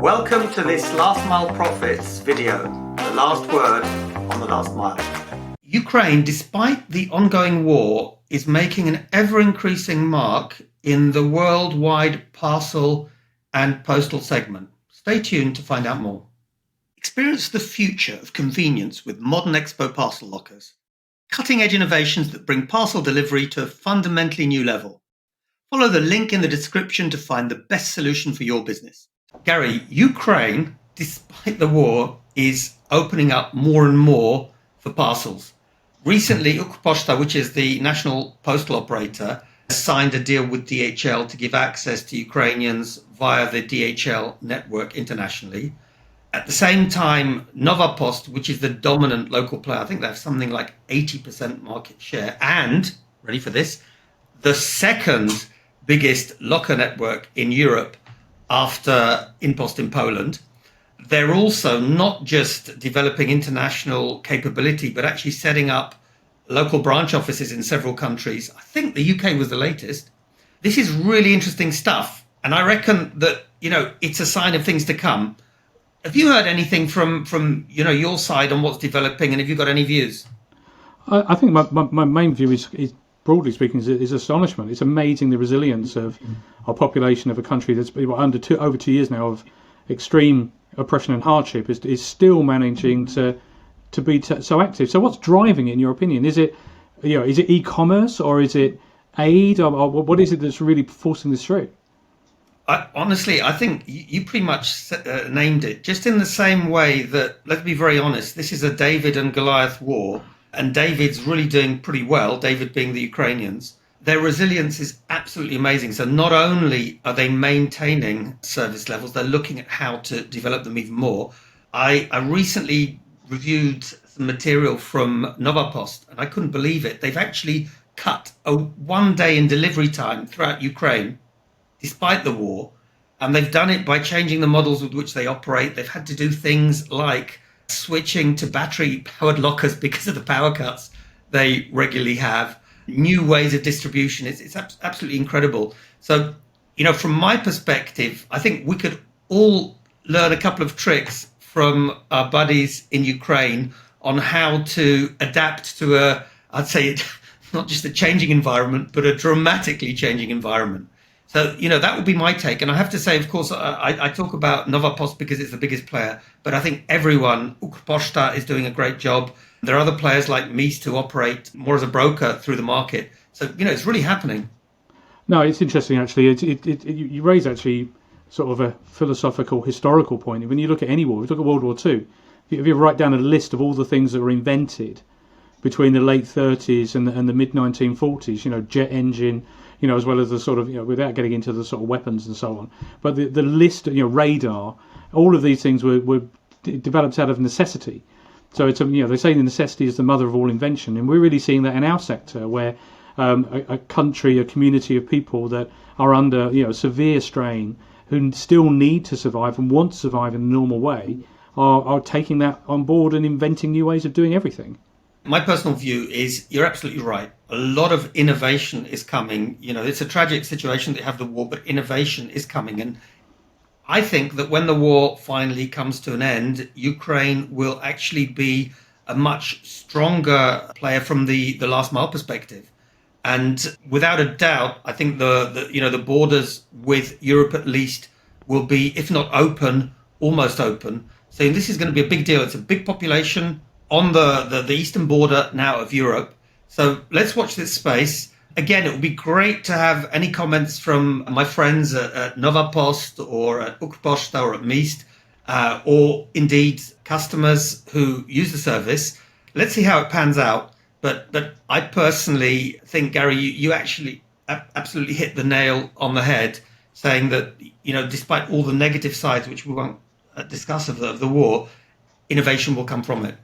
Welcome to this Last Mile Profits video, the last word on the last mile. Ukraine, despite the ongoing war, is making an ever-increasing mark in the worldwide parcel and postal segment. Stay tuned to find out more. Experience the future of convenience with modern Expo parcel lockers. Cutting-edge innovations that bring parcel delivery to a fundamentally new level. Follow the link in the description to find the best solution for your business. Gary, Ukraine, despite the war, is opening up more and more for parcels. Recently, Ukposhta, which is the national postal operator, signed a deal with DHL to give access to Ukrainians via the DHL network internationally. At the same time, Novapost, which is the dominant local player, I think they have something like 80% market share, and, ready for this, the second biggest locker network in Europe after InPost in Poland. They're also not just developing international capability, but actually setting up local branch offices in several countries. I think the UK was the latest. This is really interesting stuff. And I reckon that, it's a sign of things to come. Have you heard anything from your side on what's developing, and have you got any views? I think my main view is broadly speaking, is astonishment. It's amazing the resilience of our population of a country that's been over 2 years now of extreme oppression and hardship is still managing to be so active. So what's driving it, in your opinion? Is it e-commerce, or is it aid, or what is it that's really forcing this through? Honestly, I think you pretty much named it. Just in the same way that, let's be very honest, this is a David and Goliath war, and David's really doing pretty well, David being the Ukrainians. Their resilience is absolutely amazing. So not only are they maintaining service levels, they're looking at how to develop them even more. I recently reviewed some material from Novapost, and I couldn't believe it. They've actually cut a 1 day in delivery time throughout Ukraine, despite the war. And they've done it by changing the models with which they operate. They've had to do things like switching to battery-powered lockers because of the power cuts they regularly have, new ways of distribution. It's absolutely incredible. So, from my perspective, I think we could all learn a couple of tricks from our buddies in Ukraine on how to adapt to I'd say, not just a changing environment, but a dramatically changing environment. So, that would be my take. And I have to say, of course, I talk about Novapost because it's the biggest player, but I think everyone, Ukposhta is doing a great job. There are other players like Meest who operate more as a broker through the market. So, it's really happening. No, it's interesting, actually. You raise actually sort of a philosophical, historical point. When you look at any war, we look at World War II, if you write down a list of all the things that were invented between the late 30s and the mid 1940s, jet engine, as well as the sort of, without getting into the sort of weapons and so on. But the list, radar, all of these things were developed out of necessity. So it's, they say the necessity is the mother of all invention. And we're really seeing that in our sector, where a country, a community of people that are under, severe strain, who still need to survive and want to survive in a normal way, are taking that on board and inventing new ways of doing everything. My personal view is you're absolutely right. A lot of innovation is coming. It's a tragic situation that you have the war, but innovation is coming. And I think that when the war finally comes to an end, Ukraine will actually be a much stronger player from the last mile perspective. And without a doubt, I think the borders with Europe at least will be, if not open, almost open. So this is going to be a big deal. It's a big population on the eastern border now of Europe. So let's watch this space. Again, it would be great to have any comments from my friends at Novapost or at Ukposhta or at Meest, or indeed customers who use the service. Let's see how it pans out. But I personally think, Gary, you actually absolutely hit the nail on the head, saying that, despite all the negative sides, which we won't discuss of the war, innovation will come from it.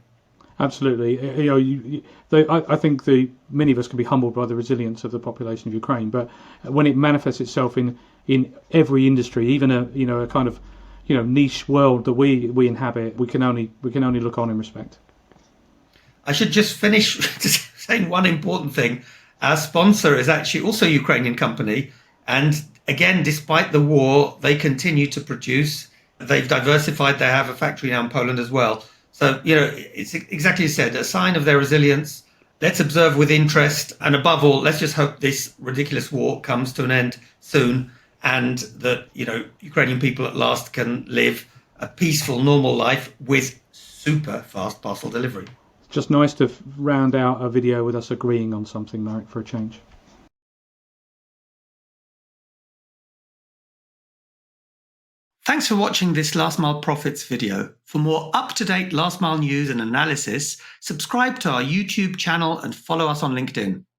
Absolutely. I think many of us can be humbled by the resilience of the population of Ukraine, but when it manifests itself in every industry, even a kind of niche world that we inhabit, we can only look on in respect. I should just finish saying one important thing. Our sponsor is actually also a Ukrainian company, and again, despite the war, they continue to produce. They've diversified. They have a factory now in Poland as well. So, it's exactly as you said, a sign of their resilience. Let's observe with interest. And above all, let's just hope this ridiculous war comes to an end soon and that, Ukrainian people at last can live a peaceful, normal life with super fast parcel delivery. Just nice to round out a video with us agreeing on something, Marek, for a change. Thanks for watching this Last Mile Profits video. For more up-to-date last mile news and analysis, subscribe to our YouTube channel and follow us on LinkedIn.